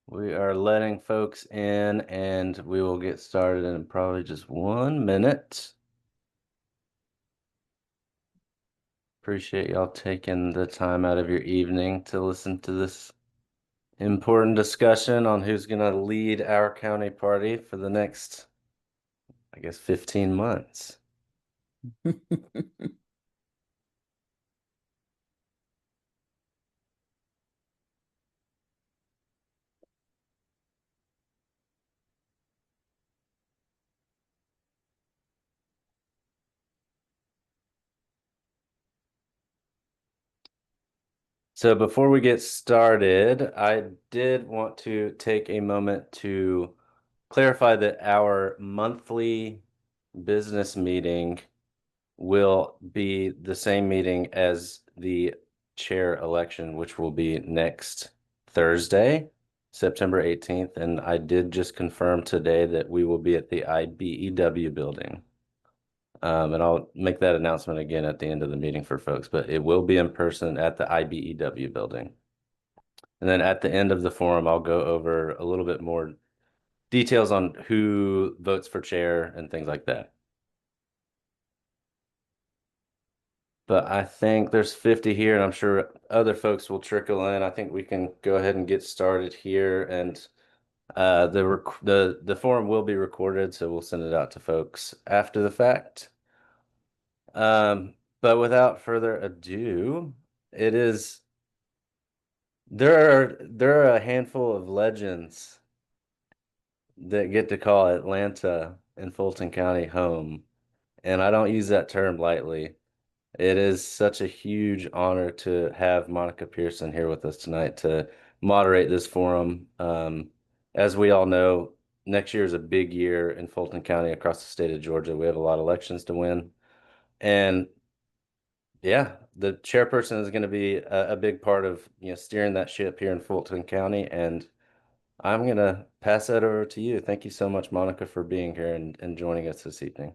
We are letting folks in and we will get started in probably just 1 minute. Appreciate y'all taking the time out of your evening to listen to this important discussion on who's going to lead our county party for the next, 15 months. So before we get started, I did want to take a moment to clarify that our monthly business meeting will be the same meeting as the chair election, which will be next Thursday, September 18th. And I did just confirm today that we will be at the IBEW building. And I'll make that announcement again at the end of the meeting for folks, but it will be in person at the IBEW building. And then at the end of the forum, I'll go over a little bit more details on who votes for chair and things like that. But I think there's 50 here, and I'm sure other folks will trickle in. I think we can go ahead and get started here. And the forum will be recorded, so we'll send it out to folks after the fact. But without further ado, it is there are a handful of legends that get to call Atlanta and Fulton County home, and I don't use that term lightly. It is such a huge honor to have Monica Pearson here with us tonight to moderate this forum. As we all know, next year is a big year in Fulton County across the state of Georgia. We have a lot of elections to win. And yeah, the chairperson is going to be a big part of, steering that ship here in Fulton County. And I'm going to pass that over to you. Thank you so much, Monica, for being here and joining us this evening.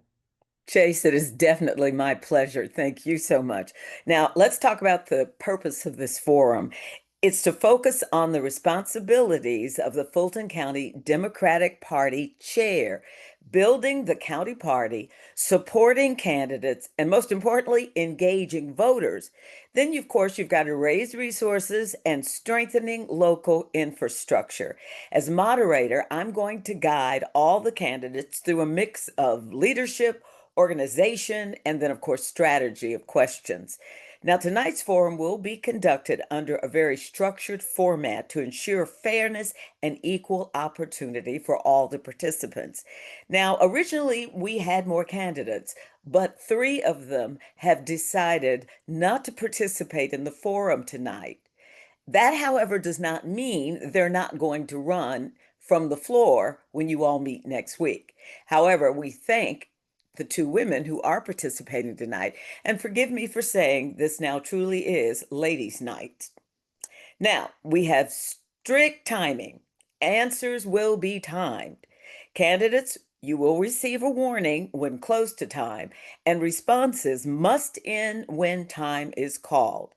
Chase, it is definitely my pleasure. Thank you so much. Now, let's talk about the purpose of this forum. It's to focus on the responsibilities of the Fulton County Democratic Party chair, building the county party, supporting candidates, and most importantly, engaging voters. Then, of course, you've got to raise resources and strengthening local infrastructure. As moderator, I'm going to guide all the candidates through a mix of leadership, organization, and then, of course, strategy of questions. Now, tonight's forum will be conducted under a very structured format to ensure fairness and equal opportunity for all the participants. Now, originally we had more candidates, but three of them have decided not to participate in the forum tonight. That, however, does not mean they're not going to run from the floor when you all meet next week. However, we thank the two women who are participating tonight. And forgive me for saying this now truly is ladies' night. Now, we have strict timing. Answers will be timed. Candidates, you will receive a warning when close to time, and responses must end when time is called.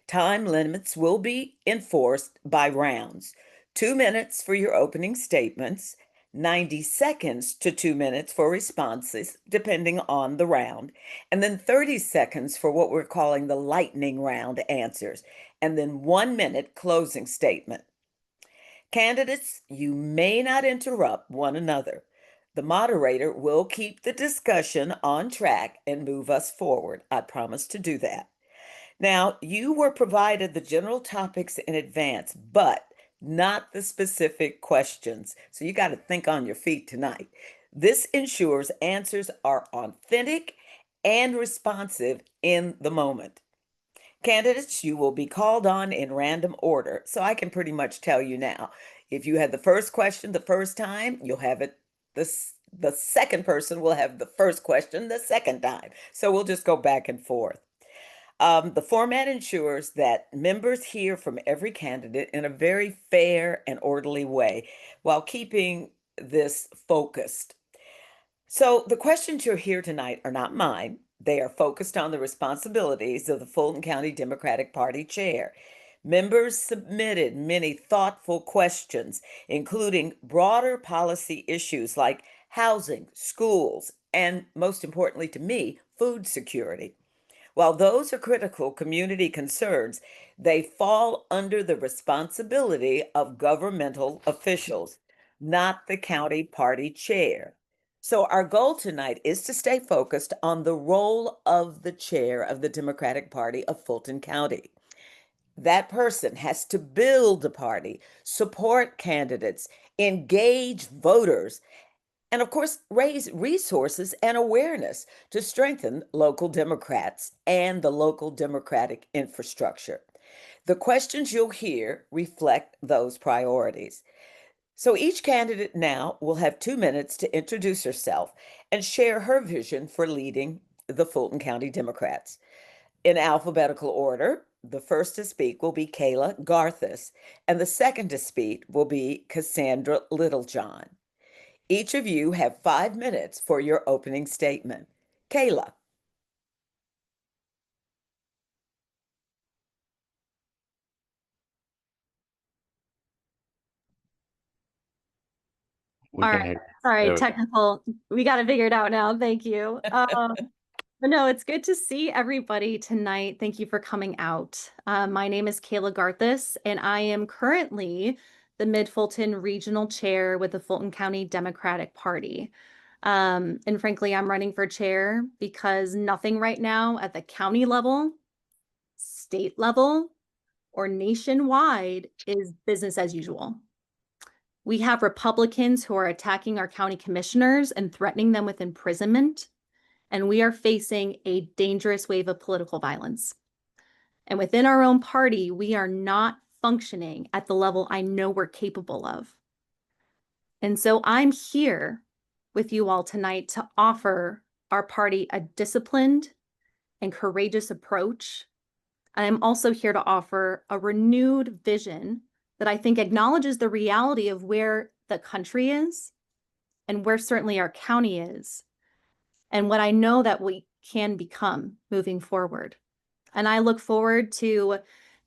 Time limits will be enforced by rounds. 2 minutes for your opening statements, 90 seconds to 2 minutes for responses, depending on the round, and then 30 seconds for what we're calling the lightning round answers, and then 1 minute closing statement. Candidates, you may not interrupt one another. The moderator will keep the discussion on track and move us forward. I promise to do that. Now, you were provided the general topics in advance, but not the specific questions. So you got to think on your feet tonight. This ensures answers are authentic and responsive in the moment. Candidates, you will be called on in random order. So I can pretty much tell you now. If you had the first question the first time, you'll have it the second person will have the first question the second time. So we'll just go back and forth. The format ensures that members hear from every candidate in a very fair and orderly way while keeping this focused. So, the questions you'll hear tonight are not mine. They are focused on the responsibilities of the Fulton County Democratic Party chair. Members submitted many thoughtful questions, including broader policy issues like housing, schools, and most importantly to me, food security. While those are critical community concerns, they fall under the responsibility of governmental officials, not the county party chair. So, our goal tonight is to stay focused on the role of the chair of the Democratic Party of Fulton County. That person has to build a party, support candidates, engage voters, and of course, raise resources and awareness to strengthen local Democrats and the local Democratic infrastructure. The questions you'll hear reflect those priorities. So each candidate now will have 2 minutes to introduce herself and share her vision for leading the Fulton County Democrats. In alphabetical order, the first to speak will be Kayla Garthis, and the second to speak will be Cassandra Littlejohn. Each of you have 5 minutes for your opening statement. Kayla. We All can right. hear you. Sorry, There we go. technical. We got it figured out now. Thank you. But no, it's good to see everybody tonight. Thank you for coming out. My name is Kayla Garthis, and I am currently the Mid-Fulton Regional Chair with the Fulton County Democratic Party. And frankly, I'm running for chair because nothing right now at the county level, state level, or nationwide is business as usual. We have Republicans who are attacking our county commissioners and threatening them with imprisonment. And we are facing a dangerous wave of political violence. And within our own party, we are not functioning at the level I know we're capable of. And so I'm here with you all tonight to offer our party a disciplined and courageous approach. And I'm also here to offer a renewed vision that I think acknowledges the reality of where the country is and where certainly our county is, and what I know that we can become moving forward. And I look forward to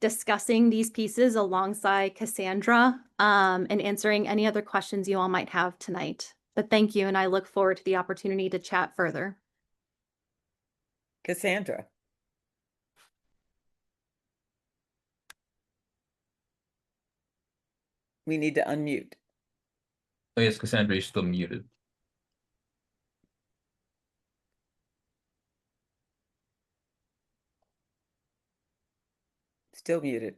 discussing these pieces alongside Cassandra and answering any other questions you all might have tonight. But thank you, and I look forward to the opportunity to chat further. Cassandra. We need to unmute. Oh, yes, Cassandra, you're still muted. Still muted.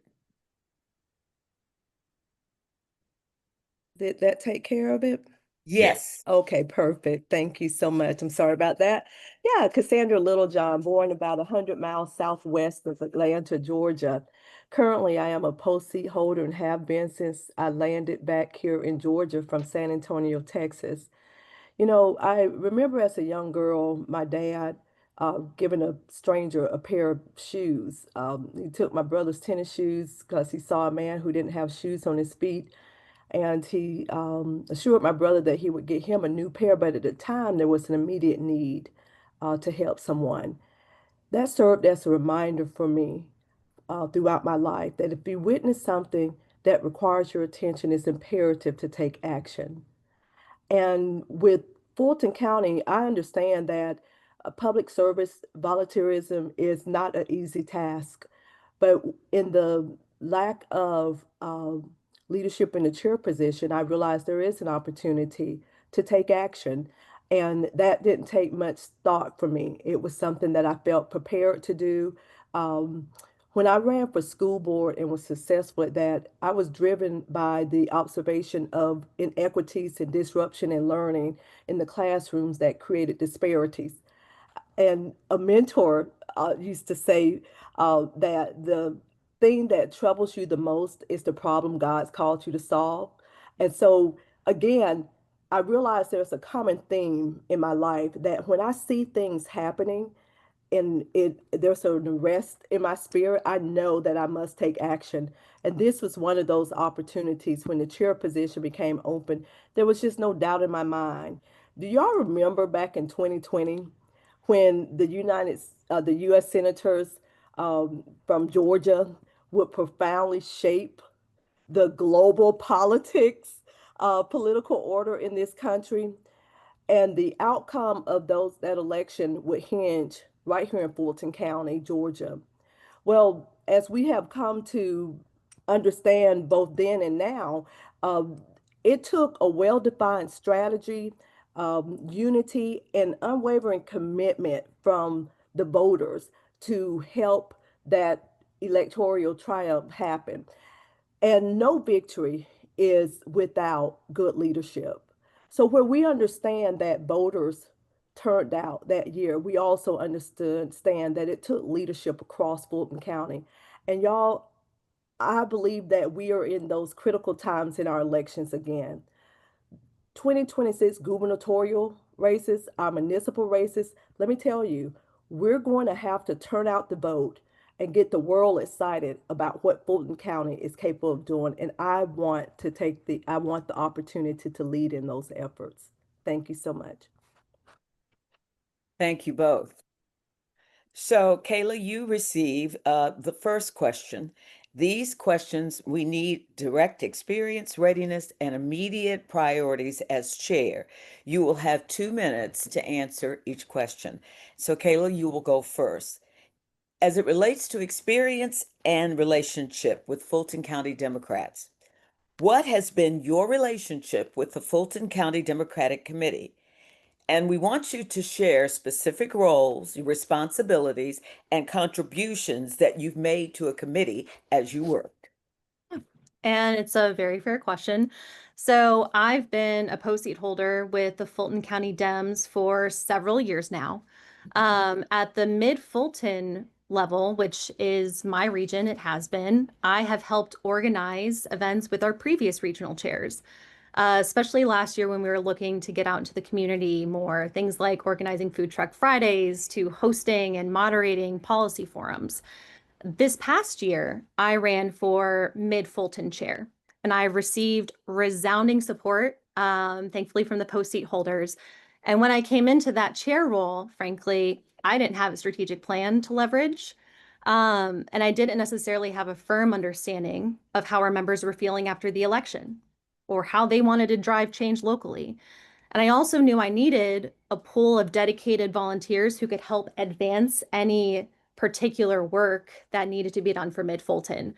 Did that take care of it? Yes. Okay, perfect. Thank you so much. I'm sorry about that. Yeah, Cassandra Littlejohn, born about 100 miles southwest of Atlanta, Georgia. Currently, I am a post seat holder and have been since I landed back here in Georgia from San Antonio, Texas. You know, I remember as a young girl, my dad giving a stranger a pair of shoes. He took my brother's tennis shoes because he saw a man who didn't have shoes on his feet, and he assured my brother that he would get him a new pair, but at the time there was an immediate need to help someone. That served as a reminder for me throughout my life that if you witness something that requires your attention, it's imperative to take action. And with Fulton County, I understand that public service volunteerism is not an easy task, but in the lack of leadership in the chair position, I realized there is an opportunity to take action. And that didn't take much thought for me. It was something that I felt prepared to do. Um, when I ran for school board and was successful at that, I was driven by the observation of inequities and disruption in learning in the classrooms that created disparities. And a mentor used to say that the thing that troubles you the most is the problem God's called you to solve. And so, again, I realize there's a common theme in my life that when I see things happening and there's an arrest in my spirit, I know that I must take action. And this was one of those opportunities when the chair position became open. There was just no doubt in my mind. Do y'all remember back in 2020 when the U.S. senators from Georgia would profoundly shape the global politics, political order in this country. And the outcome of that election would hinge right here in Fulton County, Georgia. Well, as we have come to understand both then and now, um, it took a well-defined strategy, unity, and unwavering commitment from the voters to help that electoral triumph happen. And no victory is without good leadership. So, where we understand that voters turned out that year, we also understand that it took leadership across Fulton County. And y'all, I believe that we are in those critical times in our elections again. 2026 gubernatorial races, our municipal races, let me tell you, we're going to have to turn out the vote and get the world excited about what Fulton County is capable of doing. And I want the opportunity to lead in those efforts. Thank you so much. Thank you both. So, Kayla, you receive the first question. These questions, we need direct experience, readiness, and immediate priorities as chair. You will have 2 minutes to answer each question. So, Kayla, you will go first. As it relates to experience and relationship with Fulton County Democrats, what has been your relationship with the Fulton County Democratic Committee? And we want you to share specific roles, responsibilities, and contributions that you've made to a committee as you work. And it's a very fair question. So I've been a post seat holder with the Fulton County Dems for several years now. At the mid Fulton level, which is my region, it has been, I have helped organize events with our previous regional chairs. Especially last year when we were looking to get out into the community more, things like organizing Food Truck Fridays to hosting and moderating policy forums. This past year, I ran for mid Fulton chair, and I received resounding support, thankfully, from the post seat holders. And when I came into that chair role, frankly, I didn't have a strategic plan to leverage. And I didn't necessarily have a firm understanding of how our members were feeling after the election or how they wanted to drive change locally. And I also knew I needed a pool of dedicated volunteers who could help advance any particular work that needed to be done for Mid Fulton.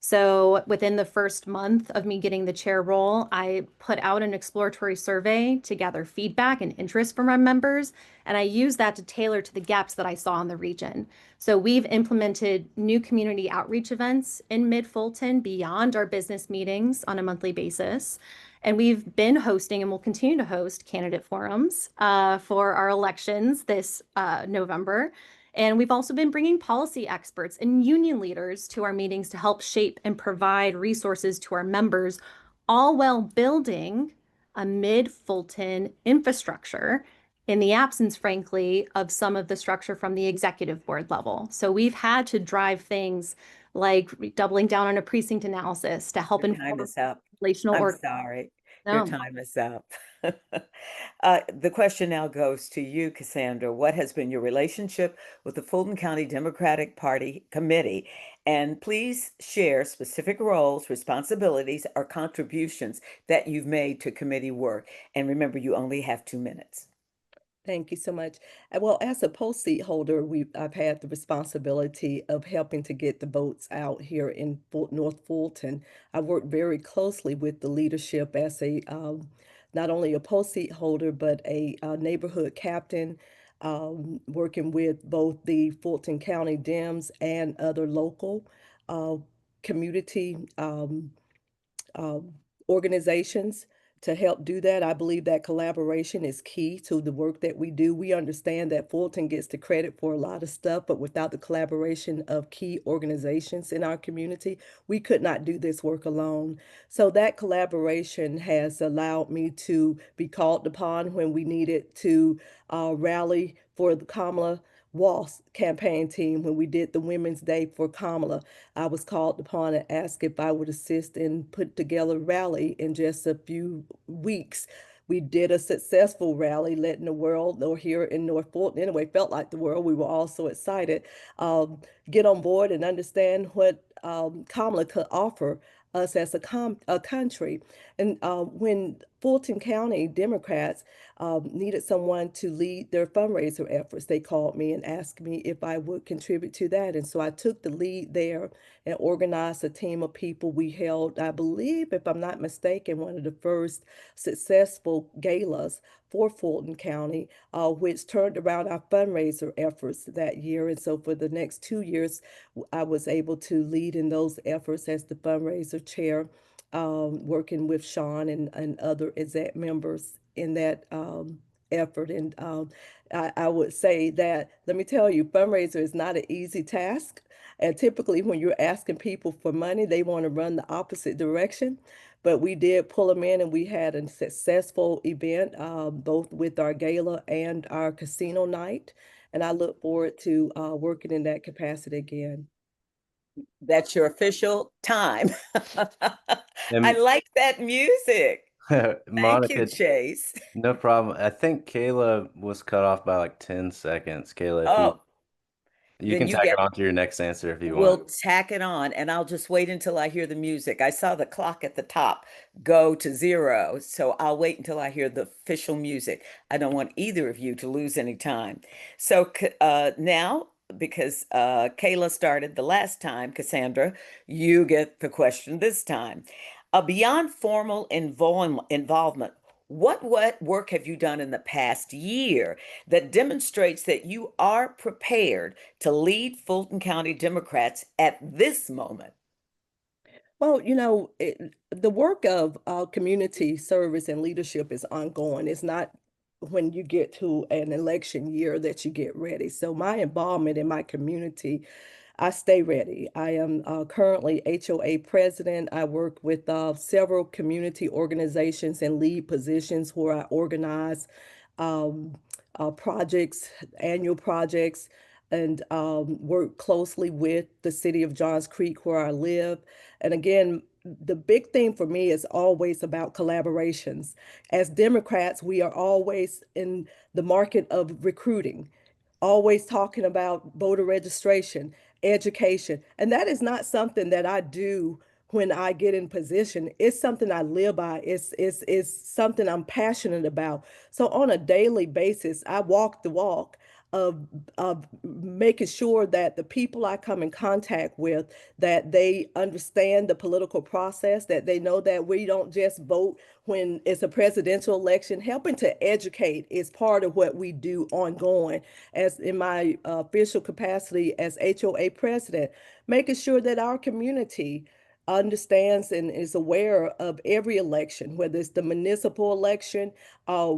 So within the first month of me getting the chair role, I put out an exploratory survey to gather feedback and interest from our members, and I used that to tailor to the gaps that I saw in the region. So we've implemented new community outreach events in Mid Fulton beyond our business meetings on a monthly basis. And we've been hosting and will continue to host candidate forums for our elections this November. And we've also been bringing policy experts and union leaders to our meetings to help shape and provide resources to our members, all while building a mid-Fulton infrastructure in the absence, frankly, of some of the structure from the executive board level. So we've had to drive things like doubling down on a precinct analysis to help Your inform time is up. relational I'm org. sorry. Your No. time is up. The question now goes to you, Cassandra. What has been your relationship with the Fulton County Democratic Party Committee? And please share specific roles, responsibilities, or contributions that you've made to committee work. And remember, you only have 2 minutes. Thank you so much. Well, as a post seat holder, I've had the responsibility of helping to get the votes out here in North Fulton. I worked very closely with the leadership as not only a post seat holder, but a neighborhood captain, working with both the Fulton County Dems and other local uh, community um, organizations to help do that. I believe that collaboration is key to the work that we do. We understand that Fulton gets the credit for a lot of stuff, but without the collaboration of key organizations in our community, we could not do this work alone. So that collaboration has allowed me to be called upon when we needed to rally for the Kamala Walsh campaign team when we did the Women's Day for Kamala. I was called upon and asked if I would assist in put together a rally in just a few weeks. We did a successful rally, letting the world, or here in North Fulton, anyway, felt like the world. We were all so excited. Get on board and understand what Kamala could offer us as a country. And when Fulton County Democrats needed someone to lead their fundraiser efforts, they called me and asked me if I would contribute to that. And so I took the lead there and organized a team of people. We held, I believe, if I'm not mistaken, one of the first successful galas for Fulton County, which turned around our fundraiser efforts that year. And so for the next 2 years, I was able to lead in those efforts as the fundraiser chair, working with Sean and other exec members in that effort. And I would say that, let me tell you, fundraiser is not an easy task. And typically, when you're asking people for money, they want to run the opposite direction. But we did pull them in, and we had a successful event, both with our gala and our casino night. And I look forward to working in that capacity again. That's your official time. I And like that music. Thank you, Monica, Chase. no problem. I think Kayla was cut off by like 10 seconds. Kayla, if Oh, you then can you tag it get, on to your next answer if you we'll want. tack it on, and I'll just wait until I hear the music. I saw the clock at the top go to 0, so I'll wait until I hear the official music. I don't want either of you to lose any time. So now, because Kayla started the last time, Cassandra, you get the question this time. Beyond formal involvement, what work have you done in the past year that demonstrates that you are prepared to lead Fulton County Democrats at this moment? Well, the work of community service and leadership is ongoing. It's not when you get to an election year that you get ready. So my involvement in my community, I stay ready. I am currently HOA president. I work with several community organizations and lead positions where I organize um, projects, annual projects, and work closely with the city of Johns Creek where I live. And again, the big thing for me is always about collaborations. As Democrats, we are always in the market of recruiting, always talking about voter registration, education. And that is not something that I do when I get in position. It's something I live by. It's something I'm passionate about. So on a daily basis, I walk the walk of making sure that the people I come in contact with, that they understand the political process, that they know that we don't just vote when it's a presidential election. Helping to educate is part of what we do ongoing. As in my official capacity as HOA president, making sure that our community understands and is aware of every election, whether it's the municipal election, uh,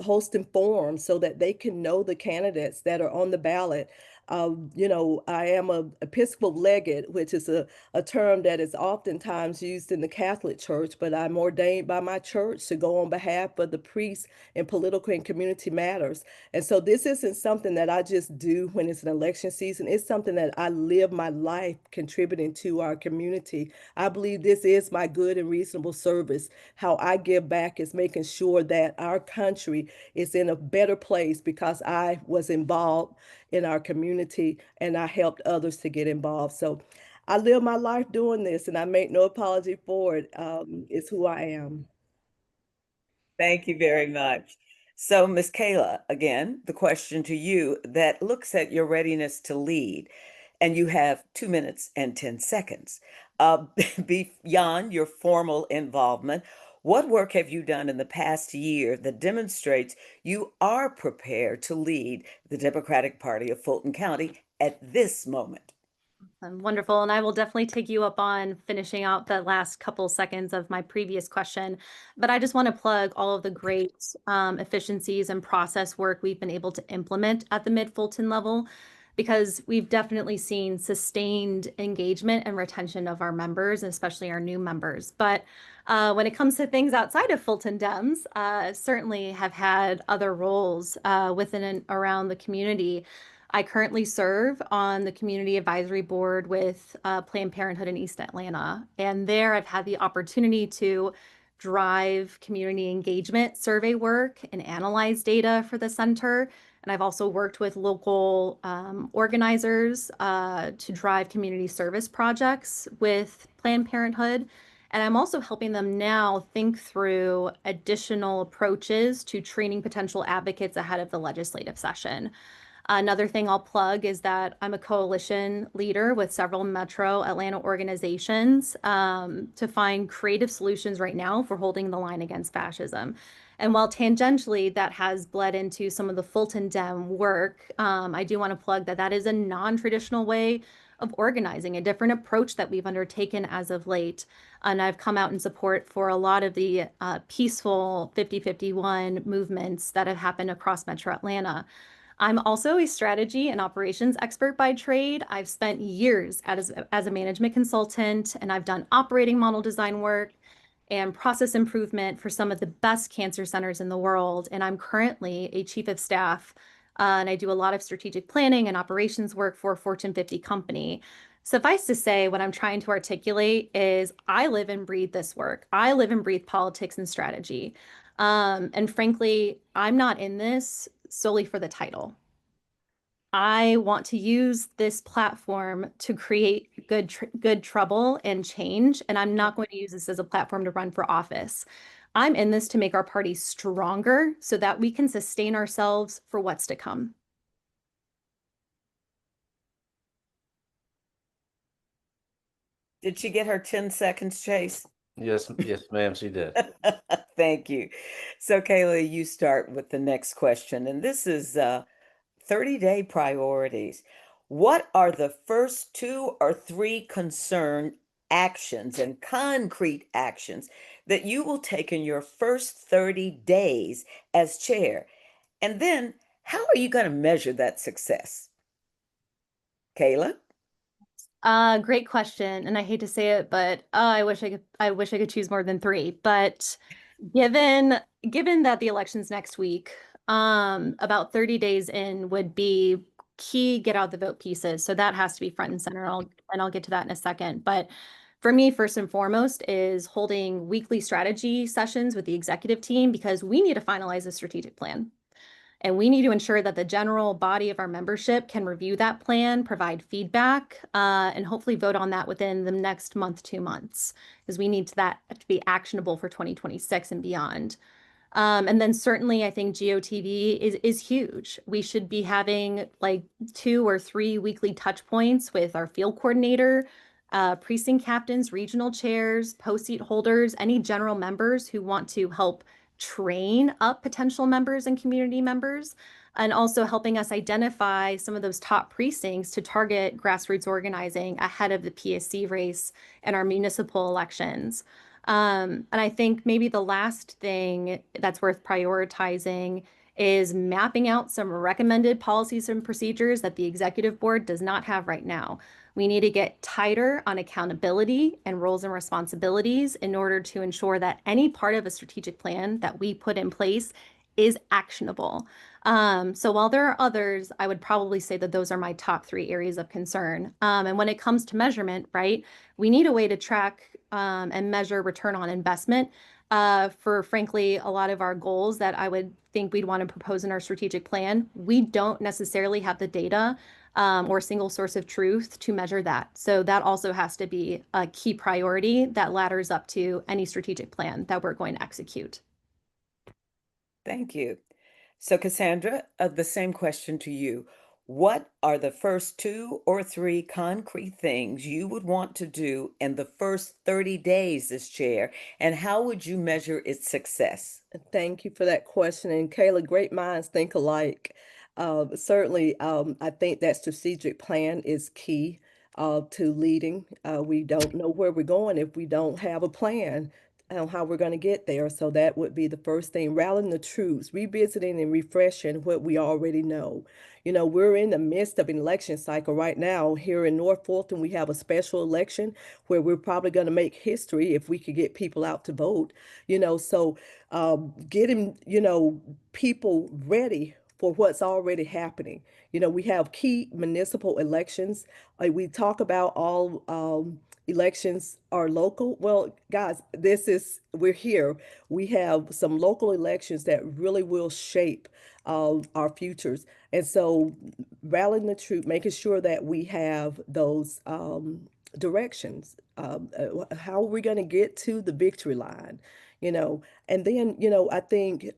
hosting forums so that they can know the candidates that are on the ballot. I am a Episcopal legate, which is a term that is oftentimes used in the Catholic Church, but I'm ordained by my church to go on behalf of the priests in political and community matters. And so this isn't something that I just do when it's an election season. It's something that I live my life contributing to our community. I believe this is my good and reasonable service. How I give back is making sure that our country is in a better place because I was involved in our community and I helped others to get involved. So I live my life doing this and I make no apology for it. It's who I am. Thank you very much. So, Ms. Kayla, again, the question to you that looks at your readiness to lead, and you have 2 minutes and 10 seconds. Uh, Beyond your formal involvement, what work have you done in the past year that demonstrates you are prepared to lead the Democratic Party of Fulton County at this moment? Wonderful. And I will definitely take you up on finishing out the last couple seconds of my previous question. But I just want to plug all of the great efficiencies and process work we've been able to implement at the mid Fulton level, because we've definitely seen sustained engagement and retention of our members, and especially our new members. But when it comes to things outside of Fulton Dems, certainly have had other roles within and around the community. I currently serve on the community advisory board with Planned Parenthood in East Atlanta. And there I've had the opportunity to drive community engagement survey work and analyze data for the center, And I've also worked with local organizers to drive community service projects with Planned Parenthood. And I'm also helping them now think through additional approaches to training potential advocates ahead of the legislative session. Another thing I'll plug is that I'm a coalition leader with several metro Atlanta organizations to find creative solutions right now for holding the line against fascism. And while tangentially that has bled into some of the Fulton Dem work, I do want to plug that that is a non-traditional way of organizing, a different approach that we've undertaken as of late. And I've come out in support for a lot of the peaceful 5051 movements that have happened across Metro Atlanta. I'm also a strategy and operations expert by trade. I've spent years as a management consultant, and I've done operating model design work and process improvement for some of the best cancer centers in the world. And I'm currently a chief of staff, and I do a lot of strategic planning and operations work for a Fortune 50 company. Suffice to say, what I'm trying to articulate is I live and breathe this work. I live and breathe politics and strategy. And frankly, I'm not in this solely for the title. I want to use this platform to create good trouble and change, and I'm not going to use this as a platform to run for office. I'm in this to make our party stronger so that we can sustain ourselves for what's to come. Did she get her 10 seconds, Chase? Yes, yes, ma'am, she did. Thank you. So, Kayla, you start with the next question, and this is 30-day priorities. What are the first 2 or 3 concern actions and concrete actions that you will take in your first 30 days as chair? And then, how are you going to measure that success? Kayla? Great question. And I hate to say it, but I wish I could choose more than 3. But given that the election's next week, about 30 days in would be key get out the vote pieces. So that has to be front and center. I'll get to that in a second. But for me, first and foremost, is holding weekly strategy sessions with the executive team because we need to finalize a strategic plan. And we need to ensure that the general body of our membership can review that plan, provide feedback, and hopefully vote on that within the next month, 2 months, because we need that to be actionable for 2026 and beyond. And then certainly I think GOTV is huge. We should be having like 2 or 3 weekly touch points with our field coordinator, precinct captains, regional chairs, post seat holders, any general members who want to help train up potential members and community members, and also helping us identify some of those top precincts to target grassroots organizing ahead of the PSC race and our municipal elections. And I think maybe the last thing that's worth prioritizing is mapping out some recommended policies and procedures that the executive board does not have right now. We need to get tighter on accountability and roles and responsibilities in order to ensure that any part of a strategic plan that we put in place is actionable. So while there are others, I would probably say that those are my top 3 areas of concern. And when it comes to measurement, right, we need a way to track and measure return on investment for, frankly, a lot of our goals that I would think we'd want to propose in our strategic plan. We don't necessarily have the data or a single source of truth to measure that. So that also has to be a key priority that ladders up to any strategic plan that we're going to execute. Thank you. So, Cassandra, the same question to you. What are the first 2 or 3 concrete things you would want to do in the first 30 days as chair, and how would you measure its success? Thank you for that question. And Kayla, great minds think alike. Certainly, I think that strategic plan is key to leading. We don't know where we're going if we don't have a plan on how we're going to get there. So that would be the first thing, rallying the troops, revisiting and refreshing what we already know. You know, we're in the midst of an election cycle right now. Here in North Fulton, we have a special election where we're probably going to make history if we could get people out to vote. So getting, people ready for what's already happening. You know, we have key municipal elections. We talk about all elections are local. Well, guys, we're here. We have some local elections that really will shape our futures. And so rallying the troop, making sure that we have those directions. How are we going to get to the victory line? You know, and then, I think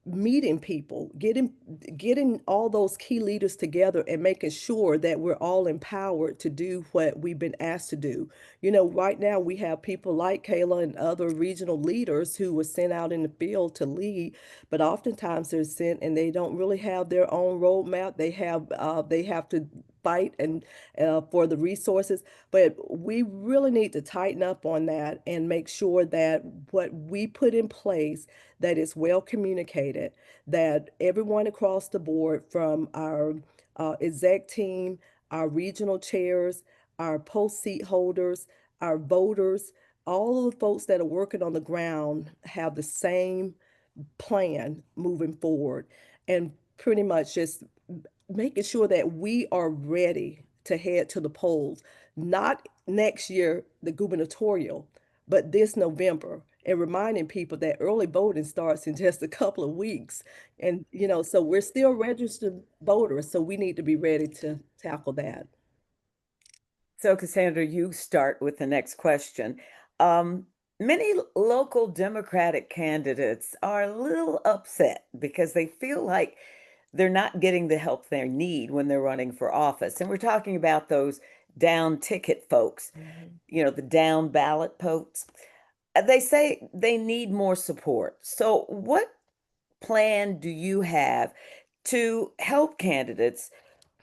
meeting people, getting all those key leaders together and making sure that we're all empowered to do what we've been asked to do. You know, right now we have people like Kayla and other regional leaders who were sent out in the field to lead, but oftentimes they're sent and they don't really have their own roadmap. They have to fight and for the resources, but we really need to tighten up on that and make sure that what we put in place, that is well communicated, that everyone across the board from our exec team, our regional chairs, our post seat holders, our voters, all of the folks that are working on the ground have the same plan moving forward, and pretty much just making sure that we are ready to head to the polls, not next year, the gubernatorial, but this November, and reminding people that early voting starts in just a couple of weeks. And, so we're still registered voters, so we need to be ready to tackle that. So, Cassandra, you start with the next question. Many local Democratic candidates are a little upset because they feel like they're not getting the help they need when they're running for office. And we're talking about those down ticket folks, the down ballot folks. They say they need more support. So, what plan do you have to help candidates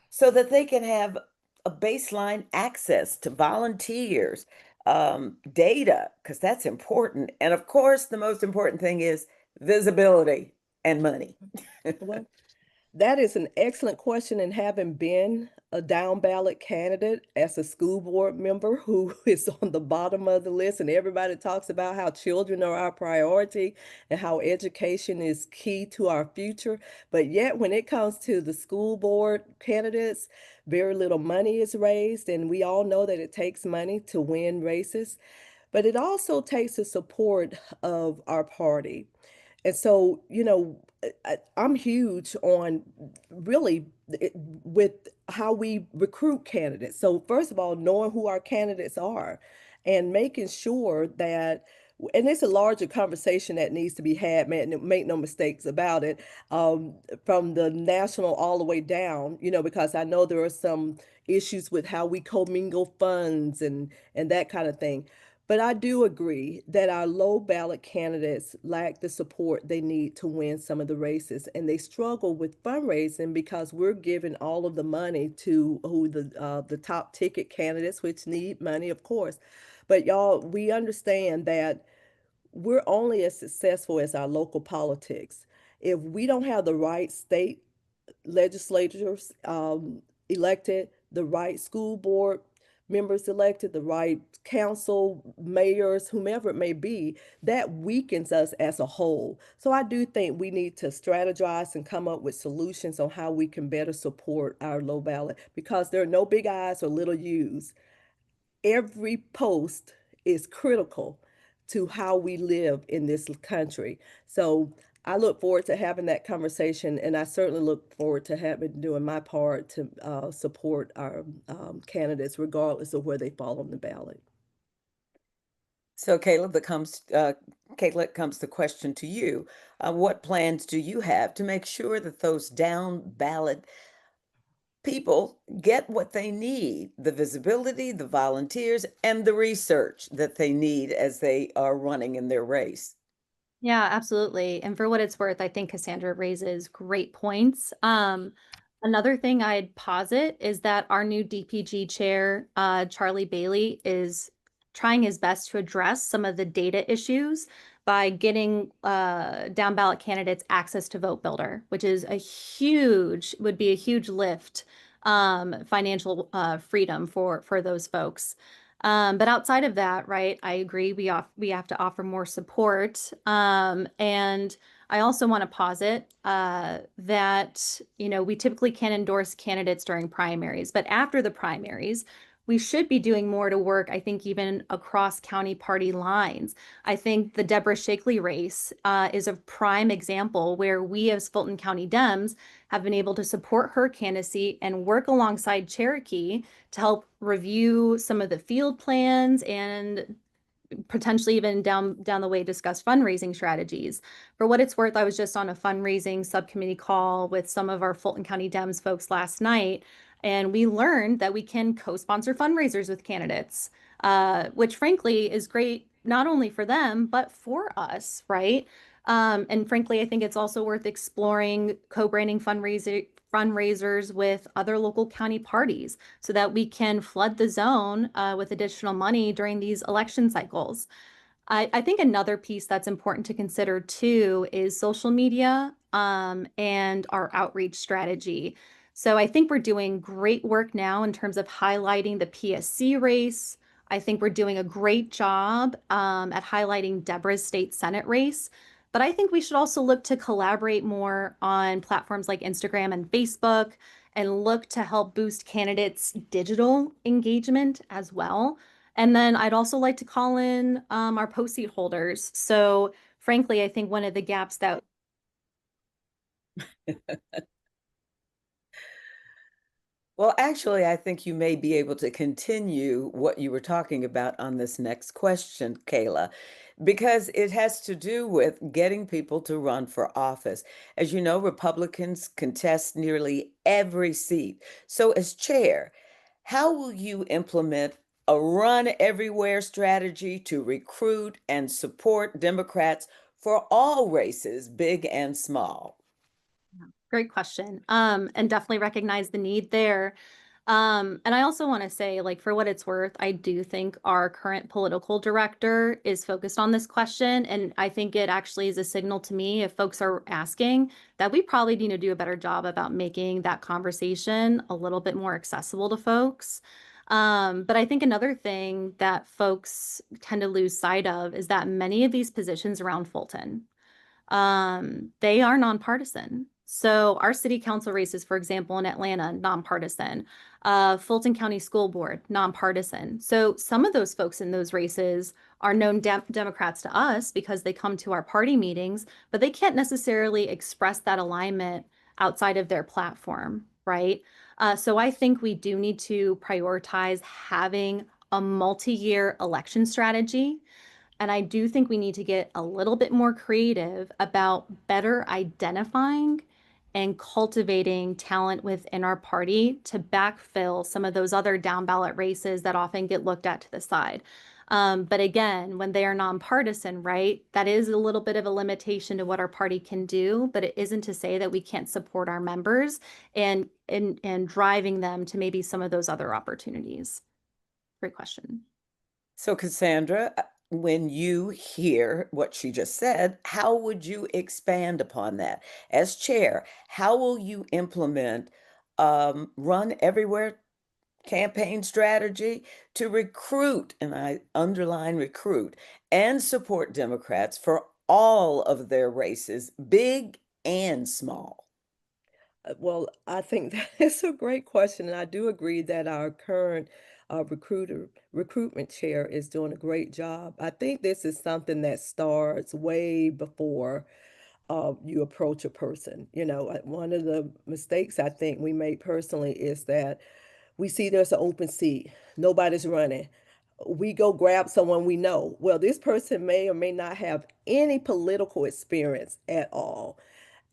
so that they can have a baseline access to volunteers, data, because that's important. And of course, the most important thing is visibility and money. Well, that is an excellent question. And having been a down ballot candidate as a school board member who is on the bottom of the list, and everybody talks about how children are our priority and how education is key to our future. But yet, when it comes to the school board candidates, very little money is raised. And we all know that it takes money to win races, but it also takes the support of our party. And so, I'm huge on really with how we recruit candidates. So, first of all, knowing who our candidates are and making sure that, and it's a larger conversation that needs to be had, man, make no mistakes about it, from the national all the way down, because I know there are some issues with how we commingle funds and that kind of thing. But I do agree that our low ballot candidates lack the support they need to win some of the races, and they struggle with fundraising because we're giving all of the money to who the top ticket candidates, which need money, of course. But y'all, we understand that we're only as successful as our local politics. If we don't have the right state legislators elected, the right school board members elected, the right council, mayors, whomever it may be, that weakens us as a whole. So I do think we need to strategize and come up with solutions on how we can better support our low ballot, because there are no big I's or little U's. Every post is critical to how we live in this country. So I look forward to having that conversation, and I certainly look forward to doing my part to support our candidates, regardless of where they fall on the ballot. So, Caleb, Kayla, comes the question to you. What plans do you have to make sure that those down ballot people get what they need, the visibility, the volunteers, and the research that they need as they are running in their race? Yeah, absolutely. And for what it's worth, I think Cassandra raises great points. Another thing I'd posit is that our new DPG chair, Charlie Bailey, is trying his best to address some of the data issues by getting down ballot candidates access to Vote Builder, which is would be a huge lift, financial freedom for those folks. But outside of that, right, I agree we have to offer more support. And I also want to posit that, you know, we typically can't endorse candidates during primaries, but after the primaries, we should be doing more to work, I think, even across county party lines. I think the Deborah Shakley race is a prime example where we as Fulton County Dems have been able to support her candidacy and work alongside Cherokee to help review some of the field plans and potentially even down the way discuss fundraising strategies. For what it's worth, I was just on a fundraising subcommittee call with some of our Fulton County Dems folks last night, and we learned that we can co-sponsor fundraisers with candidates, which frankly is great not only for them but for us, right? And frankly, I think it's also worth exploring co-branding fundraisers with other local county parties so that we can flood the zone with additional money during these election cycles. I think another piece that's important to consider too is social media and our outreach strategy. So I think we're doing great work now in terms of highlighting the PSC race. I think we're doing a great job at highlighting Deborah's state Senate race. But I think we should also look to collaborate more on platforms like Instagram and Facebook and look to help boost candidates' digital engagement as well. And then I'd also like to call in our post-seat holders. So frankly, I think one of the gaps that Well, actually, I think you may be able to continue what you were talking about on this next question, Kayla, because it has to do with getting people to run for office. As you know, Republicans contest nearly every seat. So, as chair, how will you implement a run everywhere strategy to recruit and support Democrats for all races, big and small? Great question. And definitely recognize the need there. And I also want to say, like, for what it's worth, I do think our current political director is focused on this question. And I think it actually is a signal to me, if folks are asking, that we probably need to do a better job about making that conversation a little bit more accessible to folks. But I think another thing that folks tend to lose sight of is that many of these positions around Fulton, they are nonpartisan. So our city council races, for example, in Atlanta, nonpartisan. Fulton County School Board, nonpartisan. So some of those folks in those races are known Democrats to us because they come to our party meetings, but they can't necessarily express that alignment outside of their platform, right? So I think we do need to prioritize having a multi-year election strategy, and I do think we need to get a little bit more creative about better identifying and cultivating talent within our party to backfill some of those other down ballot races that often get looked at to the side. But again, when they are nonpartisan, right, that is a little bit of a limitation to what our party can do, but it isn't to say that we can't support our members and driving them to maybe some of those other opportunities. Great question. So, Cassandra, when you hear what she just said, how would you expand upon that? As chair, how will you implement run everywhere campaign strategy to recruit, and I underline recruit, and support Democrats for all of their races, big and small? Well, I think that is a great question, and I do agree that our current recruitment chair is doing a great job. I think this is something that starts way before you approach a person. You know, one of the mistakes I think we made personally is that we see there's an open seat, nobody's running. We go grab someone we know. Well, this person may or may not have any political experience at all.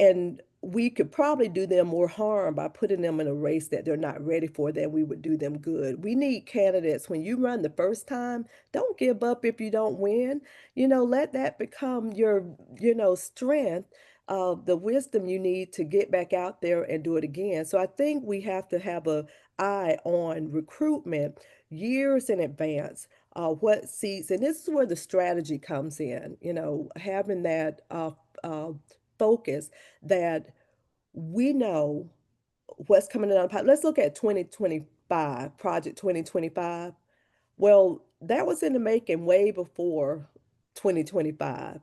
And we could probably do them more harm by putting them in a race that they're not ready for than we would do them good. We need candidates. When you run the first time, don't give up if you don't win. You know, let that become your, strength, the wisdom you need to get back out there and do it again. So I think we have to have a eye on recruitment years in advance. What seats, and this is where the strategy comes in, having that focus that we know what's coming down the pipe. Let's look at 2025, Project 2025. Well, that was in the making way before 2025.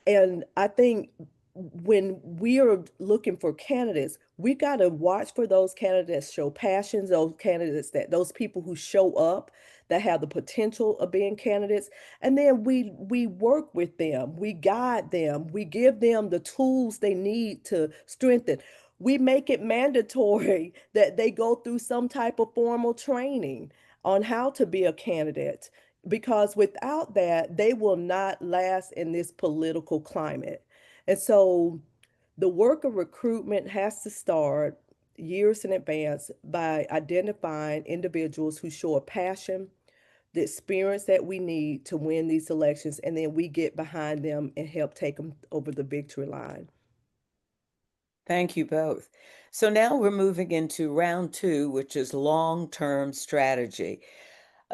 And I think when we are looking for candidates, we got to watch for those candidates show passions, those candidates that those people who show up that have the potential of being candidates. And then we work with them, we guide them, we give them the tools they need to strengthen. We make it mandatory that they go through some type of formal training on how to be a candidate, because without that, they will not last in this political climate. And so the work of recruitment has to start years in advance by identifying individuals who show a passion, the experience that we need to win these elections, and then we get behind them and help take them over the victory line. Thank you both. So now we're moving into round two, which is long-term strategy.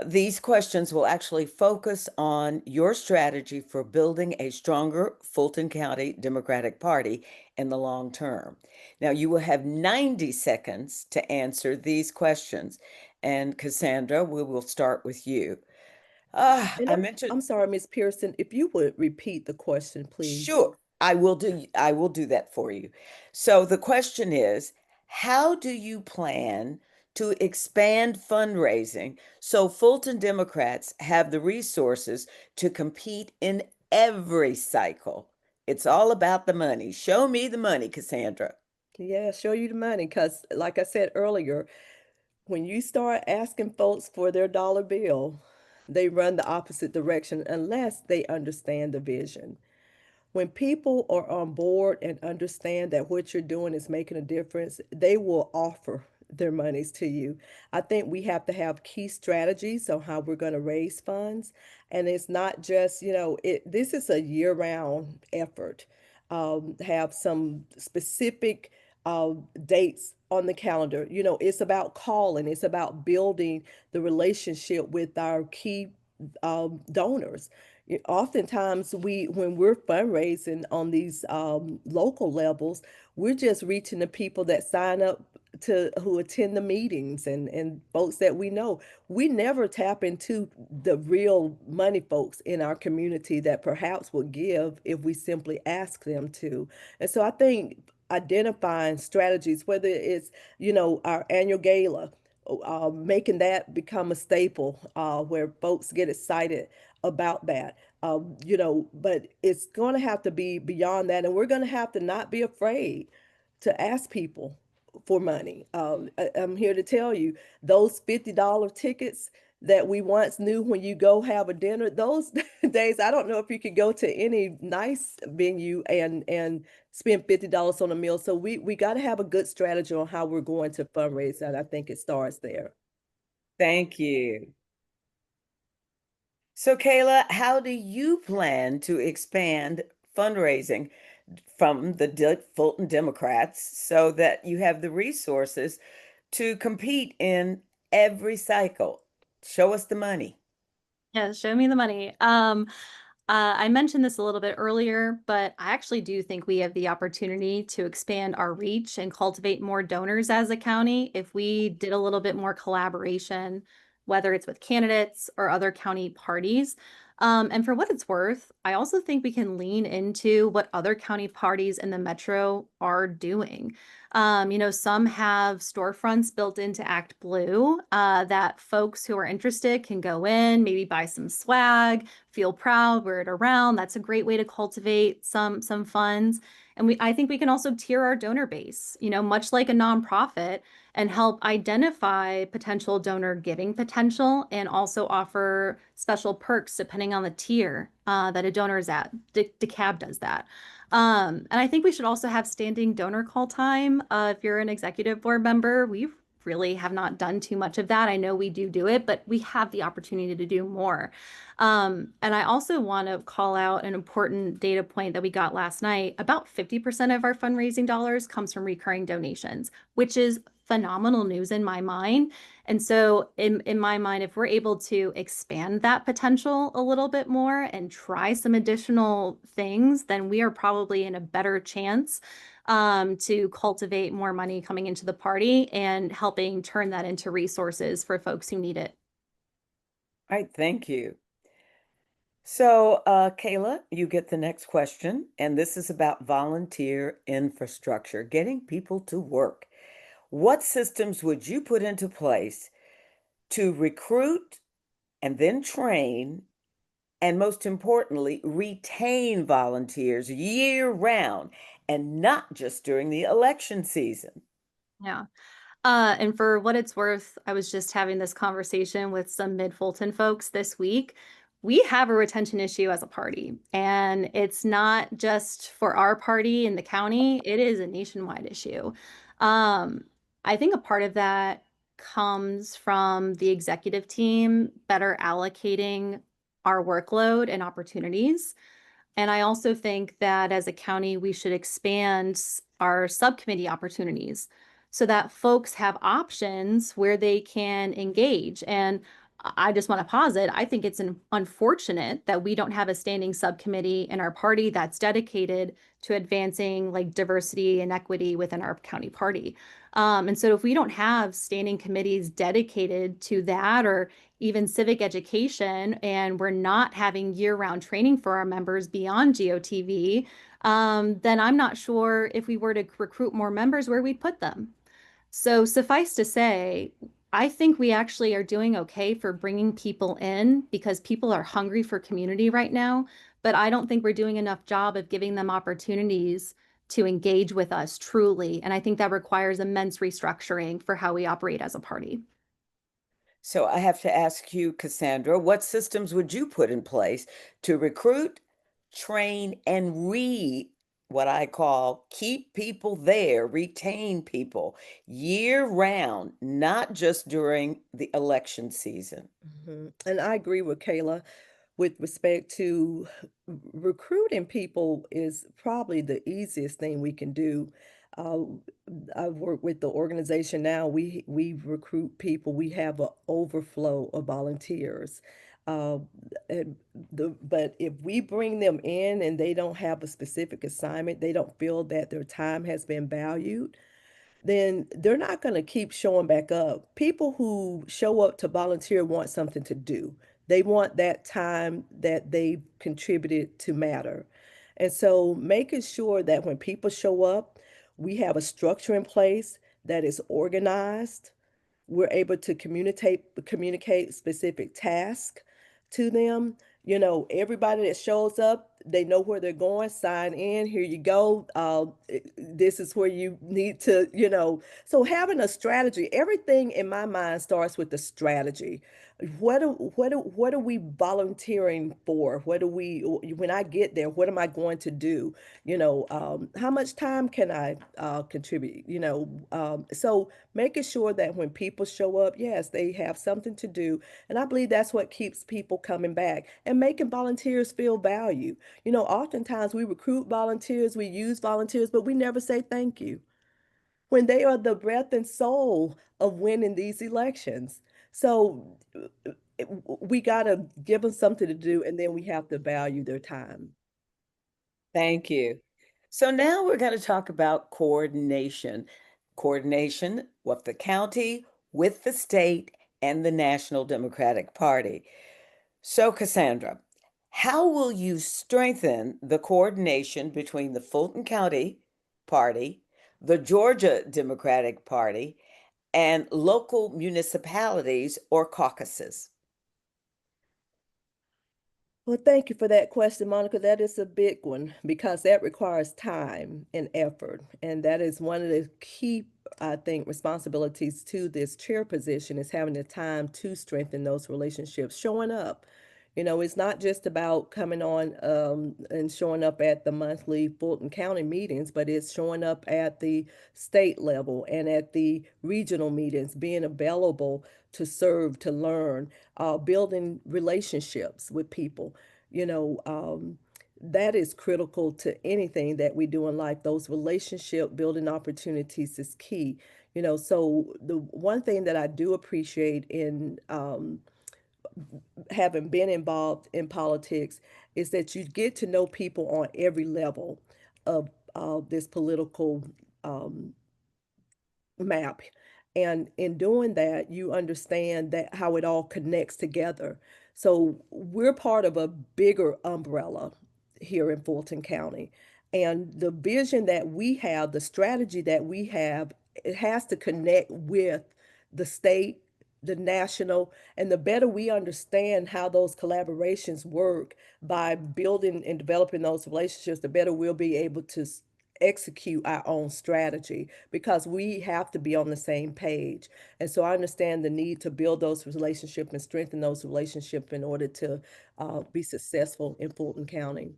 These questions will actually focus on your strategy for building a stronger Fulton County Democratic Party in the long term. Now, you will have 90 seconds to answer these questions. And Cassandra, we will start with you. And I mentioned, I'm sorry, Ms. Pearson, if you would repeat the question, please. sure, I will do that for you. So the question is, how do you plan to expand fundraising so Fulton Democrats have the resources to compete in every cycle? It's all about the money. Show me the money, Cassandra. Yeah, show you the money, because like I said earlier, when you start asking folks for their dollar bill, they run the opposite direction unless they understand the vision. When people are on board and understand that what you're doing is making a difference, they will offer their monies to you. I think we have to have key strategies on how we're going to raise funds. And it's not just, this is a year-round effort. Have some specific dates on the calendar. It's about calling, it's about building the relationship with our key donors. Oftentimes when we're fundraising on these local levels, we're just reaching the people that sign up to who attend the meetings and folks that we know. We never tap into the real money folks in our community that perhaps would give if we simply ask them to. And so I think identifying strategies, whether it's, our annual gala, making that become a staple where folks get excited about that. But it's going to have to be beyond that, and we're going to have to not be afraid to ask people for money. I'm here to tell you, those $50 tickets that we once knew when you go have a dinner, those days, I don't know if you could go to any nice venue and spend $50 on a meal. So we got to have a good strategy on how we're going to fundraise, and I think it starts there. Thank you. So, Kayla, how do you plan to expand fundraising from the Fulton Democrats so that you have the resources to compete in every cycle? Show us the money. Yeah, show me the money. I mentioned this a little bit earlier, but I actually do think we have the opportunity to expand our reach and cultivate more donors as a county if we did a little bit more collaboration, whether it's with candidates or other county parties. And for what it's worth, I also think we can lean into what other county parties in the metro are doing. Some have storefronts built into Act Blue that folks who are interested can go in, maybe buy some swag, feel proud, wear it around. That's a great way to cultivate some funds. And I think we can also tier our donor base, much like a nonprofit, and help identify potential donor giving potential and also offer special perks depending on the tier that a donor is at. DeKalb does that. And I think we should also have standing donor call time. If you're an executive board member, we really have not done too much of that. I know we do it, but we have the opportunity to do more. And I also want to call out an important data point that we got last night. About 50% of our fundraising dollars comes from recurring donations, which is phenomenal news in my mind. And so in my mind, if we're able to expand that potential a little bit more and try some additional things, then we are probably in a better chance to cultivate more money coming into the party and helping turn that into resources for folks who need it. All right, thank you. So, Kayla, you get the next question, and this is about volunteer infrastructure, getting people to work. What systems would you put into place to recruit and then train, and most importantly, retain volunteers year round and not just during the election season? Yeah. And for what it's worth, I was just having this conversation with some Mid Fulton folks this week. We have a retention issue as a party, and it's not just for our party in the county, it is a nationwide issue. Um, I think a part of that comes from the executive team better allocating our workload and opportunities. And I also think that as a county, we should expand our subcommittee opportunities so that folks have options where they can engage. And I just want to posit, I think it's unfortunate that we don't have a standing subcommittee in our party that's dedicated to advancing like diversity and equity within our county party. And so if we don't have standing committees dedicated to that, or even civic education, and we're not having year-round training for our members beyond GOTV, then I'm not sure if we were to recruit more members where we'd put them. So suffice to say, I think we actually are doing okay for bringing people in because people are hungry for community right now, but I don't think we're doing enough job of giving them opportunities to engage with us truly. And I think that requires immense restructuring for how we operate as a party. So I have to ask you, Cassandra, what systems would you put in place to recruit, train, and what I call keep people there, retain people year round, not just during the election season? And I agree with Kayla with respect to recruiting people is probably the easiest thing we can do. Uh, I work with the organization now. We recruit people. We have an overflow of volunteers. Uh, but if we bring them in and they don't have a specific assignment, they don't feel that their time has been valued, then they're not going to keep showing back up. People who show up to volunteer want something to do. They want that time that they've contributed to matter. And so making sure that when people show up, we have a structure in place that is organized, we're able to communicate specific tasks to them. You know, everybody that shows up, they know where they're going. Sign in. Here you go. This is where you need to. So having a strategy. Everything in my mind starts with the strategy. What are we volunteering for? What do we when I get there? What am I going to do? How much time can I contribute? So making sure that when people show up, yes, they have something to do. And I believe that's what keeps people coming back and making volunteers feel value. Oftentimes we recruit volunteers, we use volunteers, but we never say thank you when they are the breath and soul of winning these elections. So we got to give them something to do, and then we have to value their time. Thank you. So now we're going to talk about coordination. Coordination with the county, with the state, and the National Democratic Party. So, Cassandra, how will you strengthen the coordination between the Fulton County Party, the Georgia Democratic Party, and local municipalities or caucuses? Well, thank you for that question, Monica. That is a big one because that requires time and effort. And that is one of the key, I think, responsibilities to this chair position is having the time to strengthen those relationships, showing up. It's not just about coming on and showing up at the monthly Fulton County meetings, but it's showing up at the state level and at the regional meetings, being available to serve, to learn, building relationships with people. You know, um, that is critical to anything that we do in life. Those relationship building opportunities is key. So the one thing that I do appreciate in having been involved in politics is that you get to know people on every level of this political um, map. And in doing that, you understand that how it all connects together. So we're part of a bigger umbrella here in Fulton County. And the vision that we have, the strategy that we have, it has to connect with the state, the national, and the better we understand how those collaborations work by building and developing those relationships, the better we'll be able to execute our own strategy because we have to be on the same page. And so I understand the need to build those relationships and strengthen those relationships in order to be successful in Fulton County.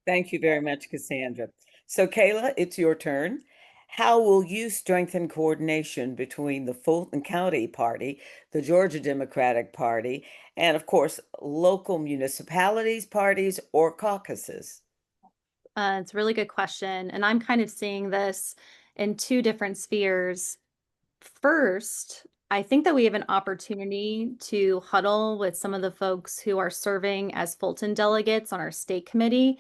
Thank you very much, Cassandra. So Kayla, it's your turn. How will you strengthen coordination between the Fulton County Party, the Georgia Democratic Party, and of course, local municipalities, parties, or caucuses? It's a really good question. And I'm kind of seeing this in two different spheres. First, I think that we have an opportunity to huddle with some of the folks who are serving as Fulton delegates on our state committee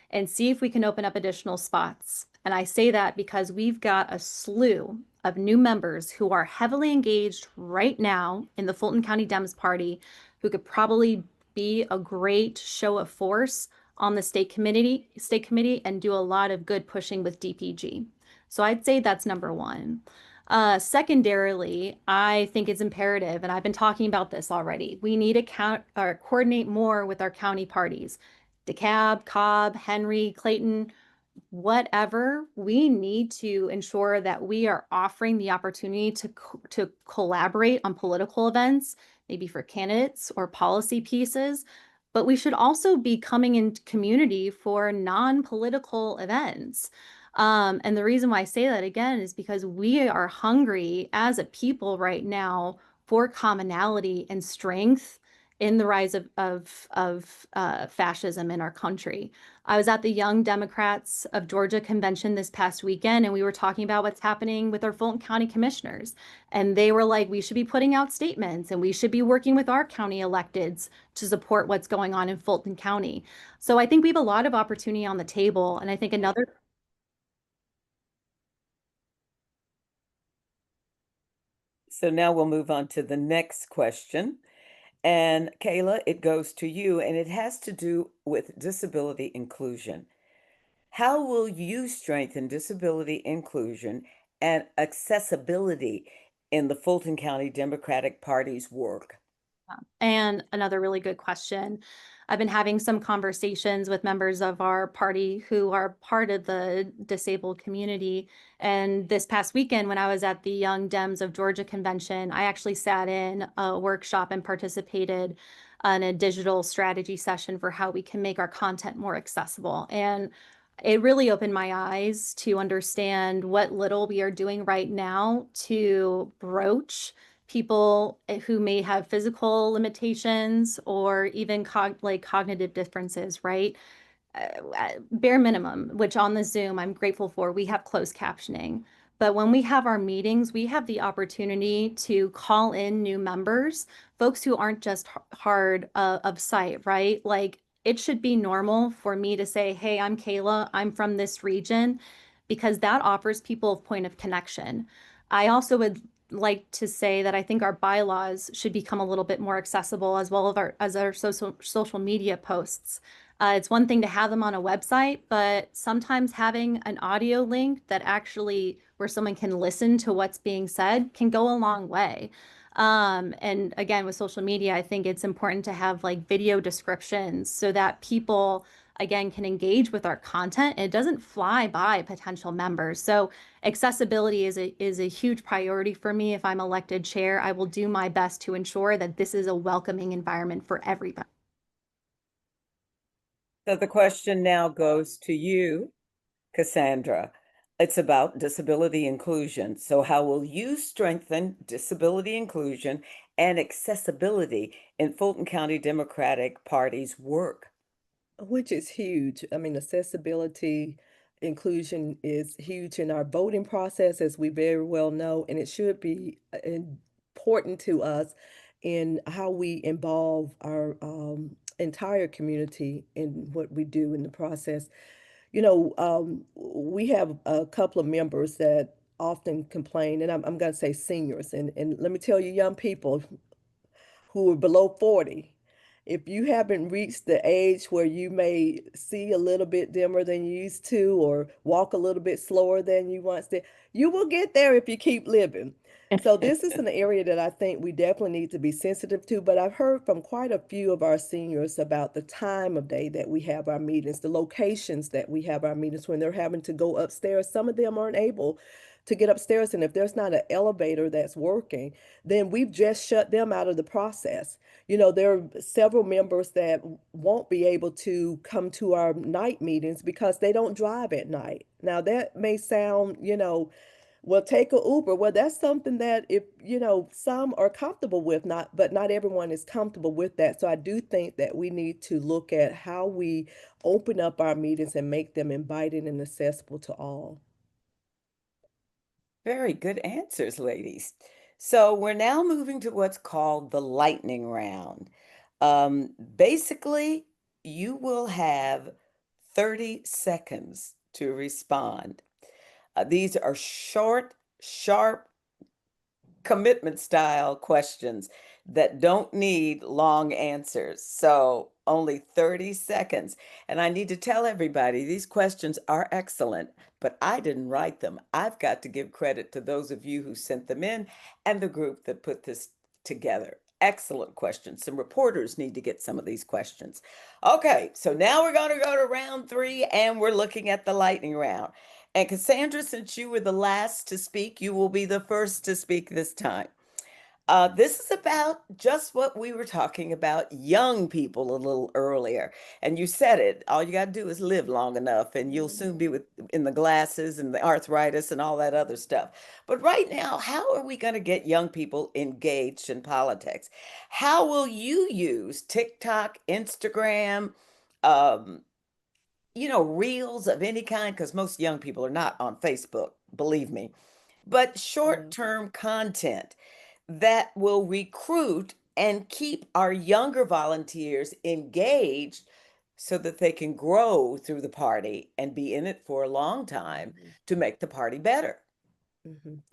and see if we can open up additional spots. And I say that because we've got a slew of new members who are heavily engaged right now in the Fulton County Dems Party, who could probably be a great show of force on the state committee and do a lot of good pushing with DPG. So I'd say that's number one. Secondarily, I think it's imperative, and I've been talking about this already. We need to coordinate more with our county parties. DeKalb, Cobb, Henry, Clayton, whatever, we need to ensure that we are offering the opportunity to collaborate on political events, maybe for candidates or policy pieces, but we should also be coming into community for non-political events. And the reason why I say that again is because we are hungry as a people right now for commonality and strength in the rise of fascism in our country. I was at the Young Democrats of Georgia convention this past weekend, and we were talking about what's happening with our Fulton County commissioners. And they were like, we should be putting out statements and we should be working with our county electeds to support what's going on in Fulton County. So I think we have a lot of opportunity on the table. And I think another So now we'll move on to the next question. And Kayla, it goes to you, and it has to do with disability inclusion. How will you strengthen disability inclusion and accessibility in the Fulton County Democratic Party's work? And another really good question. I've been having some conversations with members of our party who are part of the disabled community. And this past weekend, when I was at the Young Dems of Georgia convention, I actually sat in a workshop and participated in a digital strategy session for how we can make our content more accessible. And it really opened my eyes to understand what little we are doing right now to broach people who may have physical limitations or even cognitive differences, right? Bare minimum, which on the Zoom, I'm grateful for, we have closed captioning. But when we have our meetings, we have the opportunity to call in new members, folks who aren't just hard of sight, right? Like it should be normal for me to say, hey, I'm Kayla, I'm from this region, because that offers people a point of connection. I also would like to say that I think our bylaws should become a little bit more accessible as well as our social media posts. It's one thing to have them on a website, but sometimes having an audio link that actually where someone can listen to what's being said can go a long way. And again, with social media, I think it's important to have like video descriptions so that people again can engage with our content and it doesn't fly by potential members. So accessibility is a huge priority for me. If I'm elected chair, I will do my best to ensure that this is a welcoming environment for everybody. So the question now goes to you, Cassandra. It's about disability inclusion. So how will you strengthen disability inclusion and accessibility in Fulton County Democratic Party's work? Which is huge. I mean, accessibility, inclusion is huge in our voting process, as we very well know, and it should be important to us in how we involve our entire community in what we do in the process. We have a couple of members that often complain, and I'm going to say seniors, and let me tell you, young people who are below 40, if you haven't reached the age where you may see a little bit dimmer than you used to or walk a little bit slower than you once did, you will get there if you keep living. So this is an area that I think we definitely need to be sensitive to, but I've heard from quite a few of our seniors about the time of day that we have our meetings, the locations that we have our meetings when they're having to go upstairs. Some of them aren't able to get upstairs, and if there's not an elevator that's working, then we've just shut them out of the process. You know, there are several members that won't be able to come to our night meetings because they don't drive at night. Now, that may sound, well, take a Uber. Well, that's something that if, some are comfortable with, but not everyone is comfortable with that. So I do think that we need to look at how we open up our meetings and make them inviting and accessible to all. Very good answers, ladies. So we're now moving to what's called the lightning round. Basically, you will have 30 seconds to respond. These are short, sharp, commitment style questions that don't need long answers. So only 30 seconds. And I need to tell everybody these questions are excellent, but I didn't write them. I've got to give credit to those of you who sent them in and the group that put this together. Excellent questions. Some reporters need to get some of these questions. Okay, so now we're going to go to round 3 and we're looking at the lightning round. And Cassandra, since you were the last to speak, you will be the first to speak this time. This is about just what we were talking about, young people a little earlier. And you said it, all you got to do is live long enough and you'll soon be in the glasses and the arthritis and all that other stuff. But right now, how are we going to get young people engaged in politics? How will you use TikTok, Instagram, reels of any kind? Because most young people are not on Facebook, believe me. But short-term content that will recruit and keep our younger volunteers engaged so that they can grow through the party and be in it for a long time to make the party better.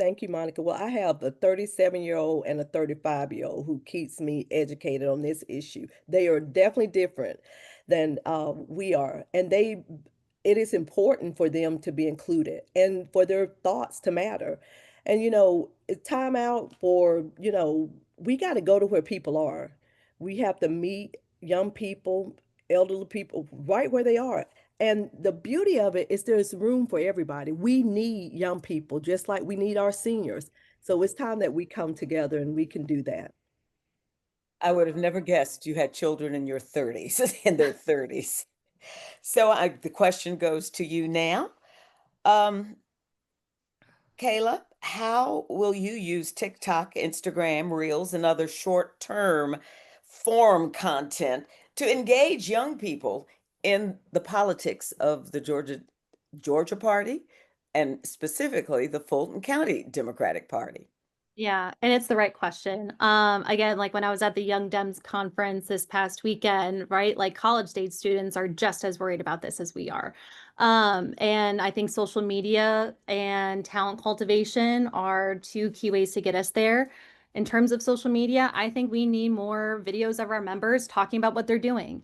Thank you, Monica. Well, I have a 37-year-old and a 35-year-old who keeps me educated on this issue. They are definitely different than we are, and it is important for them to be included and for their thoughts to matter. And it's time out for, we got to go to where people are. We have to meet young people, elderly people right where they are. And the beauty of it is there's room for everybody. We need young people just like we need our seniors. So it's time that we come together and we can do that. I would have never guessed you had children in your 30s, in their 30s. So the question goes to you now. Kayla, how will you use TikTok, Instagram, Reels, and other short-term form content to engage young people in the politics of the Georgia Party and specifically the Fulton County Democratic Party? Yeah, and it's the right question. Again, like when I was at the Young Dems conference this past weekend, right? Like college stage students are just as worried about this as we are. And I think social media and talent cultivation are two key ways to get us there. In terms of social media, I think we need more videos of our members talking about what they're doing,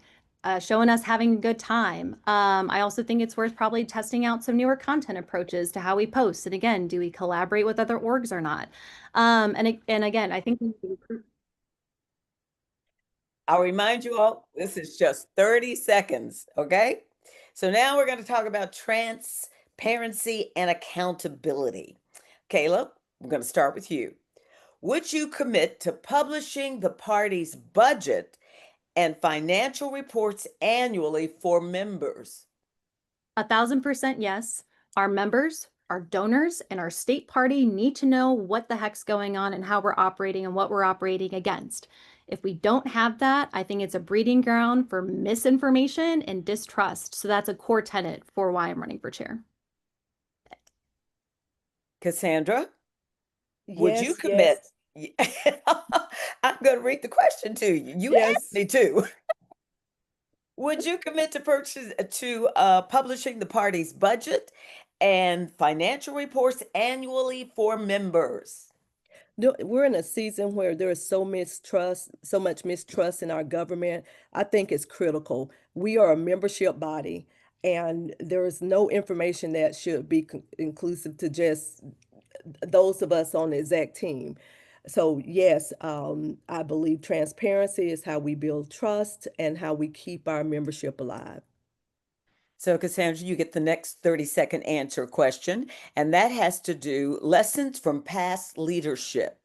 showing us having a good time. I also think it's worth probably testing out some newer content approaches to how we post. And again, do we collaborate with other orgs or not? And again, I think I'll remind you all, this is just 30 seconds, okay? So now we're going to talk about transparency and accountability. Caleb, we're going to start with you. Would you commit to publishing the party's budget and financial reports annually for members? 1000% yes. Our members, our donors, and our state party need to know what the heck's going on and how we're operating and what we're operating against. If we don't have that, I think it's a breeding ground for misinformation and distrust. So that's a core tenet for why I'm running for chair. Cassandra, would you Yes, commit? yes, I'm going to read the question to you. You asked yes. me to. Would you commit to publishing the party's budget and financial reports annually for members. No, we're in a season where there is so much mistrust in our government. I think it's critical. We are a membership body, and there is no information that should be inclusive to just those of us on the exec team. So yes, I believe transparency is how we build trust and how we keep our membership alive. So Cassandra, you get the next 30-second answer question, and that has to do lessons from past leadership.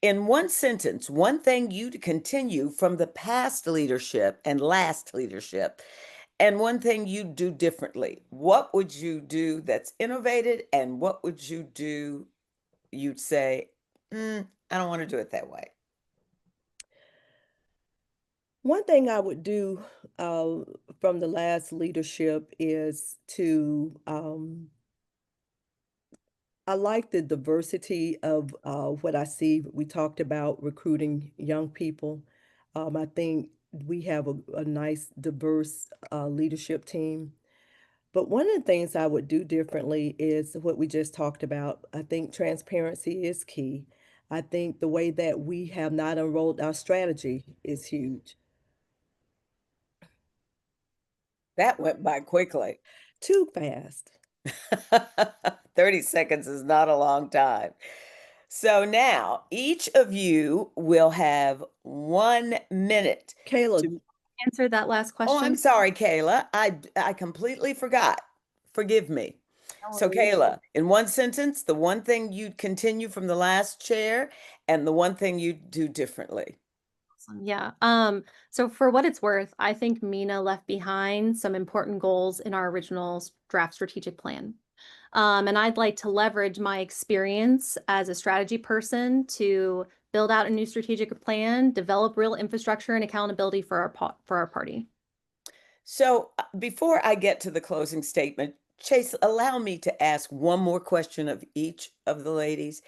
In one sentence, one thing you to continue from the past leadership and last leadership, and one thing you do differently. What would you do that's innovated, and what would you do you'd say, I don't want to do it that way? One thing I would do from the last leadership is to I like the diversity of what I see. We talked about recruiting young people. I think we have a nice, diverse leadership team. But one of the things I would do differently is what we just talked about. I think transparency is key. I think the way that we have not unrolled our strategy is huge. That went by quickly. Too fast. 30 seconds is not a long time. So now each of you will have 1 minute. Kayla, Answer that last question. Oh, I'm sorry, Kayla. I completely forgot. Forgive me. No So worries. Kayla, in one sentence, the one thing you'd continue from the last chair and the one thing you'd do differently. Awesome. Yeah. So for what it's worth, I think Mina left behind some important goals in our original draft strategic plan. And I'd like to leverage my experience as a strategy person to build out a new strategic plan, develop real infrastructure and accountability for our party. So before I get to the closing statement, Chase, allow me to ask one more question of each of the ladies.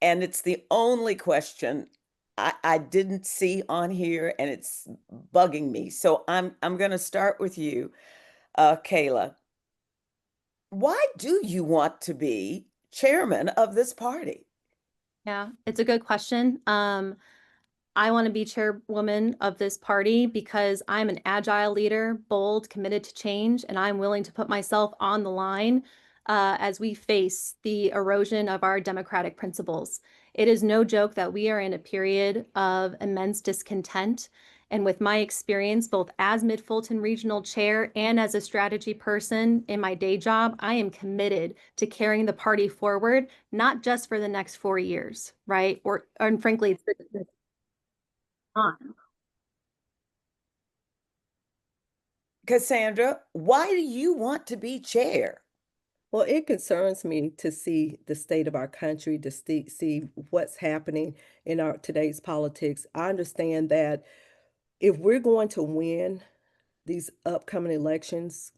And it's the only question I didn't see on here, and it's bugging me. So I'm going to start with you, Kayla. Why do you want to be chairman of this party? Yeah, it's a good question. I want to be chairwoman of this party because I'm an agile leader, bold, committed to change, and I'm willing to put myself on the line as we face the erosion of our democratic principles. It is no joke that we are in a period of immense discontent. And with my experience, both as Mid-Fulton Regional Chair and as a strategy person in my day job, I am committed to carrying the party forward, not just for the next 4 years, right? And frankly, it's the time. Cassandra, why do you want to be chair? well, it concerns me to see the state of our country, to see what's happening in our today's politics. I understand that if we're going to win these upcoming elections,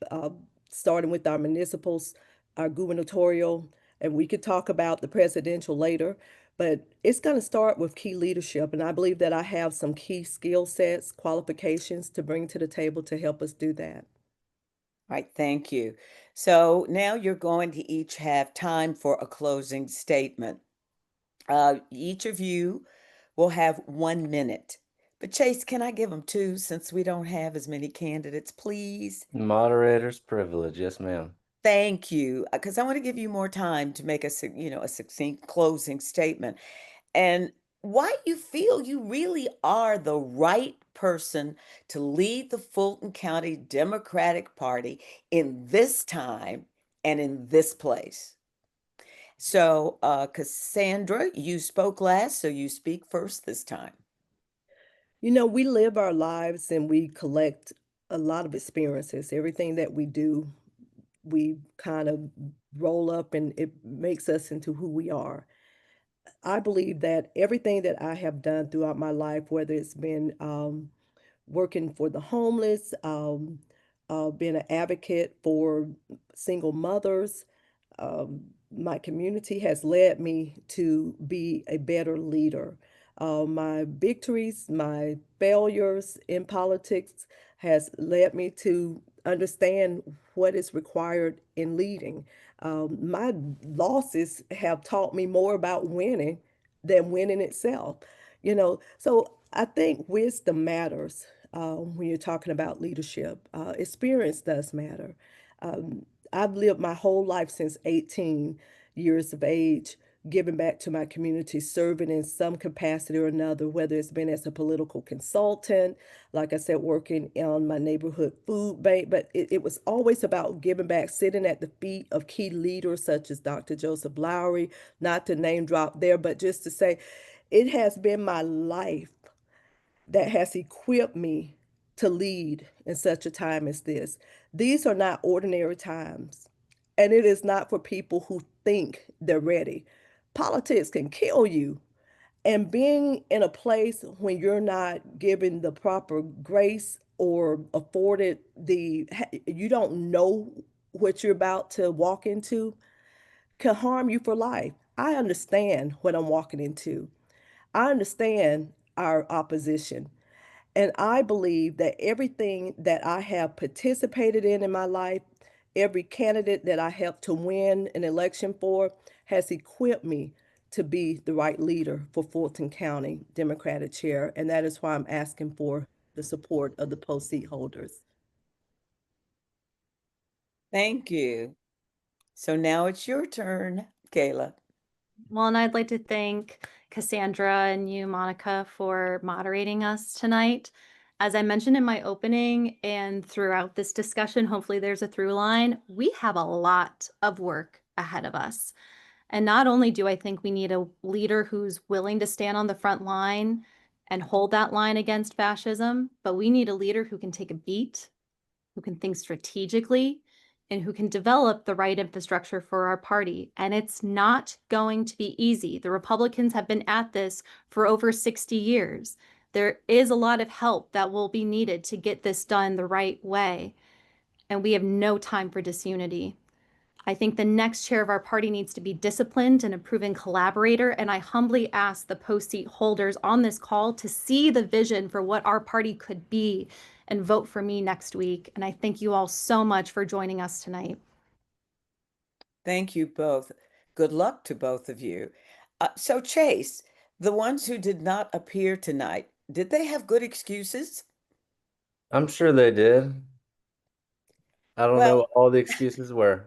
uh, starting with our municipals, our gubernatorial, and we could talk about the presidential later, but it's going to start with key leadership. And I believe that I have some key skill sets, qualifications to bring to the table to help us do that. All right, thank you. So now you're going to each have time for a closing statement. Each of you will have 1 minute. But Chase, can I give them 2 since we don't have as many candidates, please? Moderator's privilege, yes, ma'am. Thank you, because I want to give you more time to make a succinct closing statement. And why you feel you really are the right person to lead the Fulton County Democratic Party in this time and in this place. So, Cassandra, you spoke last, so you speak first this time. You know, we live our lives and we collect a lot of experiences. Everything that we do, we kind of roll up and it makes us into who we are. I believe that everything that I have done throughout my life, whether it's been working for the homeless, being an advocate for single mothers, my community has led me to be a better leader. My victories, my failures in politics has led me to understand what is required in leading. My losses have taught me more about winning than winning itself. So I think wisdom matters when you're talking about leadership. Experience does matter. Um, I've lived my whole life since 18 years of age, giving back to my community, serving in some capacity or another, whether it's been as a political consultant, like I said, working on my neighborhood food bank, but it was always about giving back, sitting at the feet of key leaders such as Dr. Joseph Lowry, not to name drop there, but just to say it has been my life that has equipped me to lead in such a time as this. These are not ordinary times, and it is not for people who think they're ready. Politics can kill you, and being in a place when you're not given the proper grace or afforded you don't know what you're about to walk into can harm you for life. I understand what I'm walking into. I understand our opposition. And I believe that everything that I have participated in my life, every candidate that I helped to win an election for, has equipped me to be the right leader for Fulton County Democratic Chair. And that is why I'm asking for the support of the post seat holders. Thank you. So now it's your turn, Kayla. Well, and I'd like to thank Cassandra and you, Monica, for moderating us tonight. As I mentioned in my opening and throughout this discussion, hopefully there's a through line. We have a lot of work ahead of us. And not only do I think we need a leader who's willing to stand on the front line and hold that line against fascism, but we need a leader who can take a beat, who can think strategically, and who can develop the right infrastructure for our party. And it's not going to be easy. The Republicans have been at this for over 60 years. There is a lot of help that will be needed to get this done the right way. And we have no time for disunity. I think the next chair of our party needs to be disciplined and a proven collaborator. And I humbly ask the post seat holders on this call to see the vision for what our party could be and vote for me next week. And I thank you all so much for joining us tonight. Thank you both. Good luck to both of you. So Chase, the ones who did not appear tonight, did they have good excuses? I'm sure they did. I don't know Well, what all the excuses were.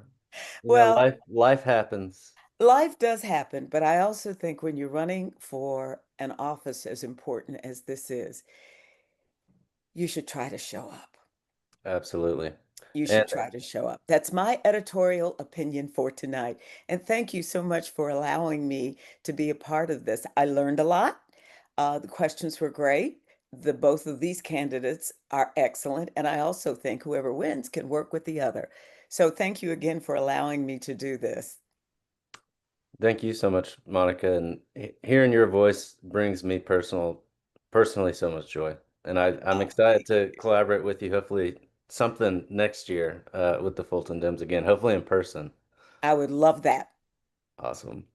well, Life happens. life does happen, but I also think when you're running for an office as important as this is, you should try to show up. Absolutely. You And should try to show up. That's my editorial opinion for tonight. And thank you so much for allowing me to be a part of this. I learned a lot. The questions were great. Both of these candidates are excellent. And I also think whoever wins can work with the other. So thank you again for allowing me to do this. thank you so much, Monica. And hearing your voice brings me personally so much joy. And I'm Oh, excited thank to you. collaborate with you. Hopefully, something next year with the Fulton Dems again. Hopefully in person. I would love that. Awesome.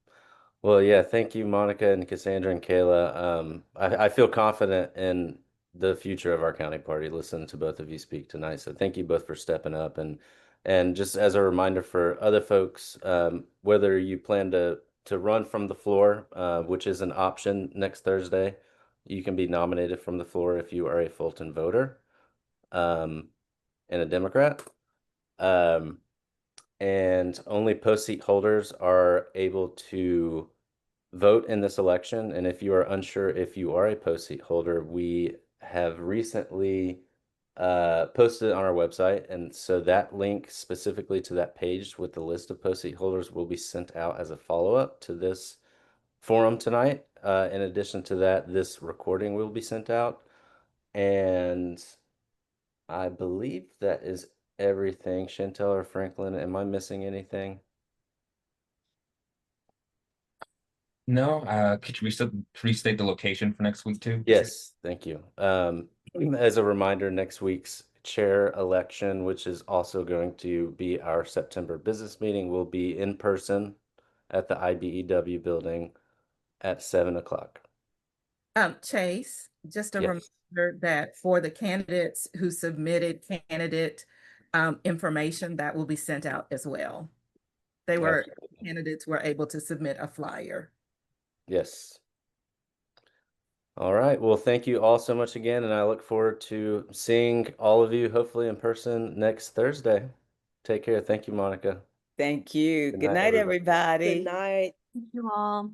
Well, yeah, thank you, Monica and Cassandra and Kayla. I feel confident in the future of our county party. Listening to both of you speak tonight, so thank you both for stepping up and just as a reminder for other folks, whether you plan to run from the floor, which is an option next Thursday, you can be nominated from the floor if you are a Fulton voter, um, and a Democrat. Um, and only post seat holders are able to vote in this election. And if you are unsure if you are a post seat holder, we have recently posted it on our website. And so that link specifically to that page with the list of post seat holders will be sent out as a follow-up to this forum tonight. In addition to that, this recording will be sent out. And I believe that is everything. Chantel or Franklin, am I missing anything? No, could you restate the location for next week too? Yes, thank you. As a reminder, next week's chair election, which is also going to be our September business meeting, will be in person at the IBEW building at 7 o'clock. Chase, just a Yes. reminder that for the candidates who submitted candidate information that will be sent out as well. Candidates were able to submit a flyer. Yes. All right. Well, thank you all so much again, and I look forward to seeing all of you hopefully in person next Thursday. Take care. Thank you, Monica. Thank you. Good Good night, night, everybody. everybody. Good night. Thank you all.